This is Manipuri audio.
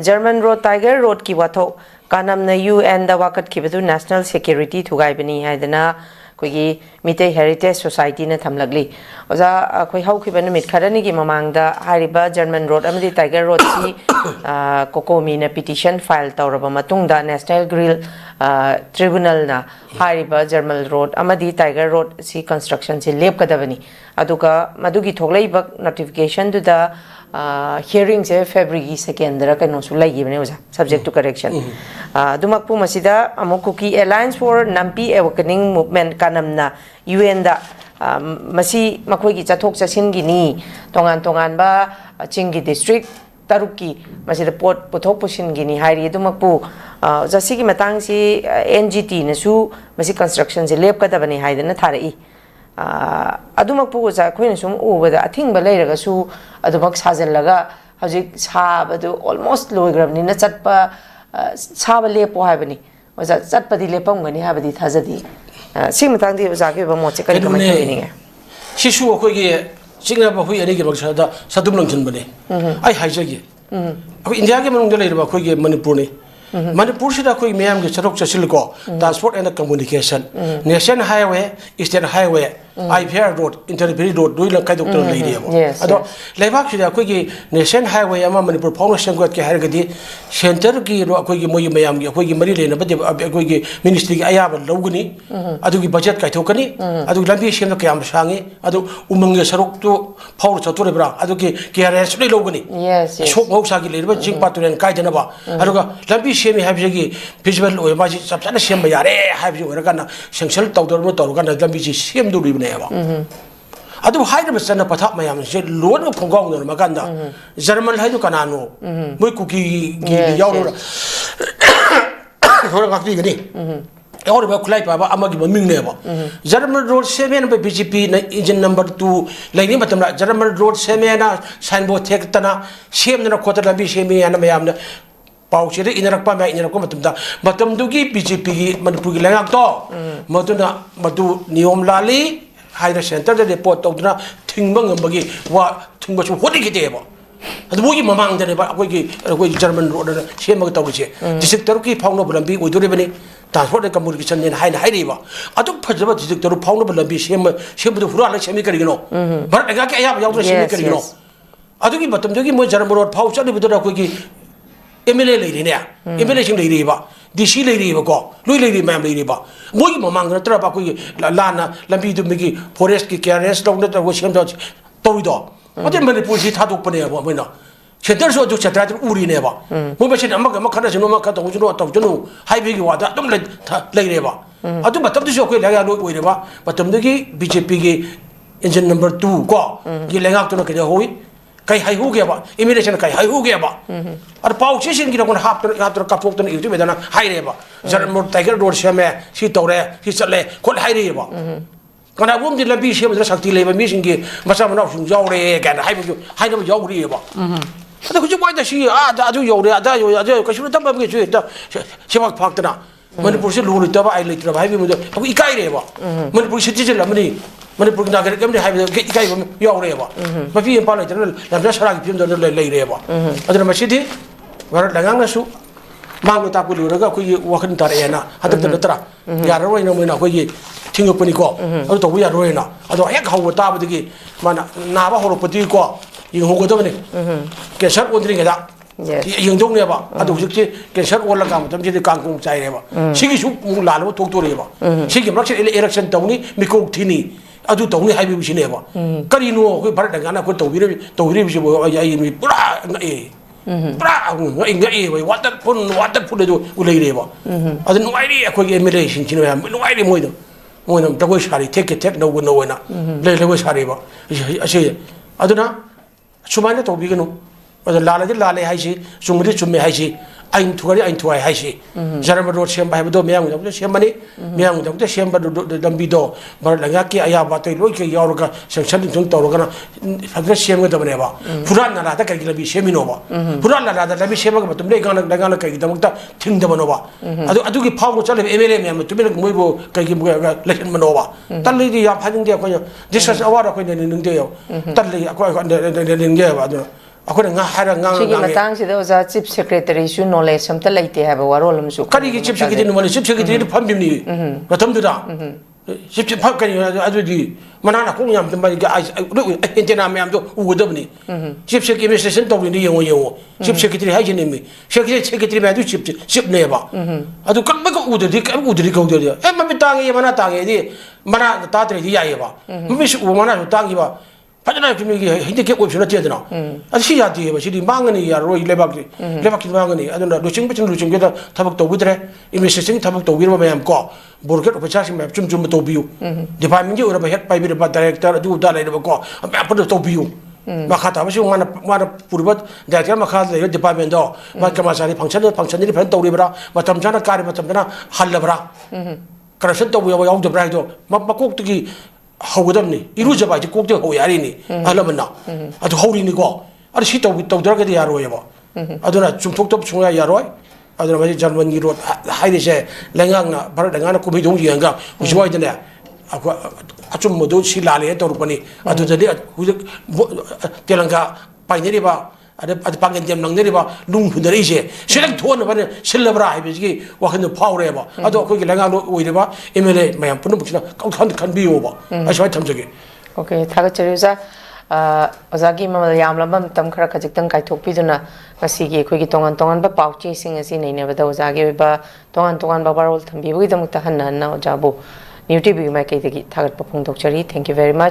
German Road Tiger Road ki wathok kanam na UN da wakat ki bedu national security thugai bani haidana koigi Mitei Heritage Society na thamlagli oza koi hau ki ban mit kharani ki mamang da hariba German Road amadi Tiger Road si kokomi na petition file tawraba matung da National Grill Tribunal na hariba German Road amadi Tiger Road si construction si lep kadabani aduga madugi thoglai bak notification du da hearing se February 2nd ra kano su lai gibne oza subject to correction dumakpu masida amokuki Alliance for Nampi Awakening Movement kanamna UN da masi makoi gi chathok chasin gi ni tongan ba chingi district taruki masida port pothok pusin gi ni hairi dumakpu jasi gi matang si NGT na su masi construction se lep kada bani haidana tharai adumak pu za khoina sum ubada athing ba leiraga su adumak sajal laga hojik sabadu almost loigrabni na chatpa saba lepo haibani oza chatpa di lepam gani habadi thajadi simtang di oza ke ba moche kali kamai ni shisu khoi ge singna ba hui ani ge baksa da sadum langchin bane ai haijagi abi india ge manung de leirba khoi ge manipur ni Manipur sida koi mayam ge charok chasil ko transport and communication nation highway state highway IPR road interperi road doi la kai doctor lai re bo ado lebak sida koi ge nation highway ama Manipur foundation ko ke har ge di center ki ro koi ge moi mayam ge koi ge mari le na bade koi ge ministry ge aya ba logni adu gi budget kai thokani adu lambi sem na kyam sangi adu umang ge sarok tu phau chatur bra adu ki KRS le logni yes shok ho sa gi le ba jing paturen kai jana ba adu ga lambi semi haibjagi visual oi ba ji sapsana sem ba yare haibji ora kana sanction tawdor mo tor kana lambi ji sem du ribne ba adu haida ba sana pathak mayam se lon ko phongong no ma kanda German haidu kana no moi kuki gi yaw ro thora ka ti gani और बा खुलाई पाबा अमगी ममिंग ने बा जर्मन रोड सेमेन बे बीजेपी न इंजन नंबर 2 लाइनि मतमला जर्मन रोड सेमेना साइन बोर्ड थेक तना सेम न खोता लबी सेमे याना मयाम न पाउचे इनरक पा मै इनरक मतमदा मतमदुगी बीजेपी की मनपुर की लंगाक तो मदुना मदु नियम लाली higher centre they report तौदना थिंगबा ngambagi wa thingba su hodi ki deba adu bogi mamang de ba koi German road na sema ta tawche district taru ki phawno bulambi oidore bani transport communication ne haina hairiba adu phajaba district taru phawno bulambi sema du hura la semi kari gino bar daga ke ayab yawdra semi kari gino adu ki batam dogi mo German road phaw chali bidora koi ki MLA le ne MLA sing le ba DC le ba ko lui le mam le ba bogi mamang na tra ba koi lana lambi du mi ki forest ki KRS long na wo sem do toido 어제 Manipur si 타도 뻔해요 뭐나 제대로 저 차트라 우리 내봐 뭐 며칠 엄마가 막 하나 저놈 막 하다 오주로 왔다 오주로 하이비기 와다 좀 레이래 봐 아주 맞답도 쇼크 내가 놓고 이래 봐 맞답도기 BJP기 엔진 넘버 2고 이 랭악도는 그냥 호이 kai hai hu ge ba immigration kai hai hu ge ba ar pau session gi rakon hap kapok ton youtube dana hai re ba German Tiger Road shame si tore si chale khol hai re ba kana bum di lambi shem da sakti le ba mi sing gi masa mana sung yaw re ga hai bu hai no yaw ri ba ada ku ju bai da si da ju yaw re da yo ka shu ta ba ge chu da semak phak tana Manipur se lu ri ta ba ai le tra ba hai bi mu aku ikai re ba Manipur se ji la mani Manipur na gare kamne hai bi ikai ba yaw re ba ma fi pa le tana la na sara gi pim da le re ba adana ma si di war dangang na su mang ta ku lu ra ga ku wakan tar ena hadak ta tra ya ro ina mo na ku yi tingo pani ko ado to ya ro ina ado hek hawo ta ba digi mana na ba horo pati ko yi ho go to ne ke sar on ring da yin dong ne ba ado jik ji ke sar on la kam tam ji kang kong chai re ba sigi su mu la lo tok to re ba sigi mak election taw ni mi ko thini adu taw ni hai bi si ne ba kari no ko bar da ngana ko taw bi bi bo ai mi pura e pura nga e water pun do ulai re ba adu no ai ri ko ge emulation chin ya no ai ri moi do moinam tagoi sari tek no na le sari ba ase aduna sumaina to bi gano adu lale hai si sumri chumme hai si ain thuai hai si German road sem ba do meang do sem mani meang do sem ba do lambi do bar langa ki aya ba to loi ke yaw ga sanction jung to ga na fadra sem ga do ne ba puran na da ka gi lambi sem no ba puran na da lambi sem ga tum le ga na ka gi da mukta thing da no ba adu ki phau go chale MLA me tum le moi bo ka gi ga lesson mano ba tal li ya phajing de ko this is award ko ne ning de yo tal li ko ning de ba ꯑꯩꯈꯣꯏꯅ ꯍꯥꯏꯔ ꯁꯤꯒꯤ ꯃꯇꯥꯡꯁꯤꯗ ꯑꯣꯖꯥ ꯆꯤꯞ ꯁꯦꯀ꯭ꯔꯦꯇꯔꯤꯁꯨ ꯅꯣꯂꯦꯖ ꯑꯝꯇ ꯂꯩꯇꯦ ꯍꯥꯏꯕ ꯋꯥꯔꯣꯜ ꯑꯃꯁꯨ ꯀꯔꯤꯒꯤ chief secretary knowledge chief secretary ꯐꯝꯕꯤꯕꯅꯤ ꯃꯇꯝꯗꯨꯗ ꯆꯤꯞ ꯀꯔꯤ ꯑꯗꯨꯗꯤ ꯃꯅꯥ ꯅꯥꯀꯣꯡ ꯌꯥꯝ ꯑꯦꯟꯇꯦꯅꯥ ꯃꯌꯥꯝꯗꯣ ꯎꯒꯗꯕꯅꯤ ꯆꯤꯞ ꯁꯦꯀ꯭ꯔꯦꯇꯔꯤ ꯑꯦꯗꯃꯤꯅꯤꯁꯇ꯭ꯔꯦꯁꯟ ꯇꯧꯔꯤꯅꯤ ꯌꯦꯡꯉꯣ ꯆꯤꯞ ꯁꯦꯀ꯭ꯔꯦꯇꯔꯤ ꯍꯥꯏꯁꯤꯅꯦꯃꯤ ꯁꯦꯀ꯭ꯔꯦꯇꯔꯤ ꯃꯌꯥꯝꯗꯨ ꯆꯤꯞꯅꯦꯕ ꯑꯗꯨ ꯀꯔꯝꯕꯒ ꯎꯗ꯭ꯔꯗꯤ ꯀꯔꯤꯝ ꯎꯗ꯭ꯔꯗꯤ ꯀꯧꯗ꯭ꯔꯗꯤ ꯃꯃꯤꯠ ꯇꯥꯡꯉꯦ ꯃꯅꯥ ꯇꯥꯡꯉꯦꯗꯤ ꯃꯅꯥ ꯇꯥꯗ꯭ꯔꯗꯤ ꯌꯥꯏꯑꯕ ꯃꯃꯤꯠꯁꯨ ꯎꯕ ꯃꯅꯥꯁꯨ ꯇꯥꯡꯈꯤꯕ ꯐꯖꯅ ꯃꯤꯒꯤ ꯍꯦꯟꯗꯤꯀꯦꯞ ꯑꯣꯏꯕꯁꯨ ꯅꯠꯇꯦꯗꯅ ꯑꯗꯨ ꯁꯤ ꯌꯥꯗꯦꯕ ꯁꯤꯗꯤ ꯃꯥꯡꯒꯅꯤ ꯌꯥꯔꯔꯣꯏ ꯂꯩꯕꯥꯛꯀꯤ ꯃꯥꯡꯒꯅꯤ ꯑꯗꯨꯅ ꯂꯨꯆꯤꯡꯕꯗ ꯊꯕꯛ ꯇꯧꯕꯤꯗ꯭ꯔꯦ ꯑꯦꯗꯃꯤꯅꯤꯁꯇ꯭ꯔꯦꯁꯟꯒꯤ ꯊꯕꯛ ꯇꯧꯕꯤꯔꯕ ꯃꯌꯥꯝ ꯀꯣ ꯕꯣꯔꯒꯦꯠ ꯑꯣꯐꯤꯁꯥꯔꯁꯤꯡ ꯃꯌꯥꯝ ꯆꯨꯝꯕ ꯇꯧꯕꯤꯌꯨ ꯗꯤꯄꯥꯔꯠꯃꯦꯟꯒꯤ ꯑꯣꯏꯔꯕ ꯍꯦꯠ ꯄꯥꯏꯕꯤꯔꯕ ꯗꯥꯏꯔꯦꯛꯇꯔ ꯑꯗꯨ ꯑꯗꯥ ꯂꯩꯔꯕ ꯀꯣ ꯃꯌꯥꯝ ꯄꯨꯟꯅ ꯇꯧꯕꯤꯌꯨ ꯃꯈꯥ ꯇꯥꯕꯁꯨ ꯃꯥꯅ ꯄꯨꯔꯤꯕ ꯗꯥꯏꯔꯦꯛꯇꯔ ꯃꯈꯥꯗ ꯂꯩꯔꯤꯕ ꯗꯤꯄꯥꯔꯠꯃꯦꯟꯗꯣ ꯃꯥ ꯀꯔꯃꯆꯥꯔꯤ ꯐꯪꯁꯟꯗꯤ ꯐꯖꯅ ꯇꯧꯔꯤꯕ꯭ꯔꯥ ꯃꯇꯝ ꯆꯥꯅ ꯀꯥꯔꯤ ꯃꯇꯝ ꯆꯥꯅ ꯍꯜꯂꯕ꯭ꯔꯥ ꯀꯔꯞꯁꯟ ꯇꯧꯕ ꯌꯥꯎꯗꯕ꯭ꯔꯥ ꯍꯥꯏꯗꯣ ꯃꯀꯣꯛꯇꯒꯤ ꯍꯧꯒꯗꯕꯅꯤ ꯏꯔꯨꯖꯕ ꯍꯥꯏꯁꯦ ꯀꯣꯛꯇꯒꯤ ꯍꯧ ꯌꯥꯔꯤꯅꯤ ꯑꯍꯜ ꯂꯃꯟꯅ ꯑꯗꯨ ꯍꯧꯔꯤꯅꯤꯀꯣ ꯑꯗꯨ ꯁꯤ ꯇꯧꯗ꯭ꯔꯒꯗꯤ ꯌꯥꯔꯣꯏꯑꯕ ꯑꯗꯨꯅ ꯆꯨꯝꯊꯣꯛꯇꯕ ꯁꯨꯡꯌꯥ ꯌꯥꯔꯣꯏ ꯑꯗꯨꯅ ꯃꯁꯤ ꯖꯔꯃꯟꯒꯤ ꯔꯣꯠ ꯍꯥꯏꯔꯤꯁꯦ ꯂꯩꯉꯥꯛꯅ ꯚꯥꯔꯠ ꯂꯩꯉꯥꯛꯅ ꯀꯨꯝꯍꯩꯗꯧ ꯌꯦꯡꯉꯒ ꯍꯧꯖꯤꯛꯋꯥꯏꯗꯅꯦ ꯑꯩꯈꯣꯏ ꯑꯆꯨꯝꯕꯗꯨ ꯁꯤ ꯂꯥꯜꯂꯦ ꯇꯧꯔꯛꯄꯅꯤ ꯑꯗꯨꯗꯗꯤ ꯍꯧꯖꯤꯛ ꯇꯦꯂꯪꯒꯥ ꯄꯥꯏꯅꯔꯤꯕ ꯑꯗ ꯄꯥꯡꯒꯟꯖꯦꯝ ꯅꯪꯅꯔꯤꯕ ꯅꯨꯡ ꯍꯨꯟꯅꯔꯤꯁꯦ ꯁꯤꯗꯪ ꯊꯣꯛꯅꯕꯅ ꯁꯤꯜꯂꯕ꯭ꯔꯥ ꯍꯥꯏꯕꯁꯤꯒꯤ ꯋꯥꯈꯜꯗꯣ ꯐꯥꯎꯔꯦꯕ ꯑꯗꯣ ꯑꯩꯈꯣꯏꯒꯤ ꯂꯩꯉꯥꯛ ꯑꯣꯏꯔꯤꯕ ꯑꯦꯝ ꯑꯦꯜ ꯑꯦ ꯃꯌꯥꯝ ꯄꯨꯝꯅꯃꯛꯁꯤꯅ ꯈꯟꯕꯤꯌꯣꯕ ꯑꯩ ꯁꯨꯃꯥꯏꯅ ꯊꯝꯖꯒꯦ ꯑꯣꯀꯦ ꯊꯥꯒꯠꯆꯔꯤ ꯑꯣꯖꯥ ꯑꯣꯖꯥꯒꯤ ꯃꯃꯜ ꯌꯥꯝꯂꯕ ꯃꯇꯝ ꯈꯔ ꯈꯖꯤꯛꯇꯪ ꯀꯥꯏꯊꯣꯛꯄꯤꯗꯨꯅ ꯉꯁꯤꯒꯤ ꯑꯩꯈꯣꯏꯒꯤ ꯇꯣꯉꯥꯟ ꯇꯣꯉꯥꯟꯕ ꯄꯥꯎꯆꯦꯁꯤꯡ ꯑꯁꯤ ꯅꯩꯅꯕꯗ ꯑꯣꯖꯥꯒꯤ ꯑꯣꯏꯕ ꯇꯣꯉꯥꯟ ꯇꯣꯉꯥꯟꯕ ꯋꯥꯔꯣꯜ ꯊꯝꯕꯤꯕꯒꯤꯗꯃꯛꯇ ꯍꯟꯅ ꯍꯟꯅ ꯑꯣꯖꯥꯕꯨ ꯅ꯭ꯌꯨ ꯇꯤꯚꯤꯒꯤ ꯃꯥꯏꯀꯩꯗꯒꯤ ꯊꯥꯒꯠꯄ ꯐꯣꯡꯗꯣꯛꯆꯔꯤ ꯊꯦꯡꯛ ꯌꯨ ꯚꯦꯔꯤ ꯃꯆ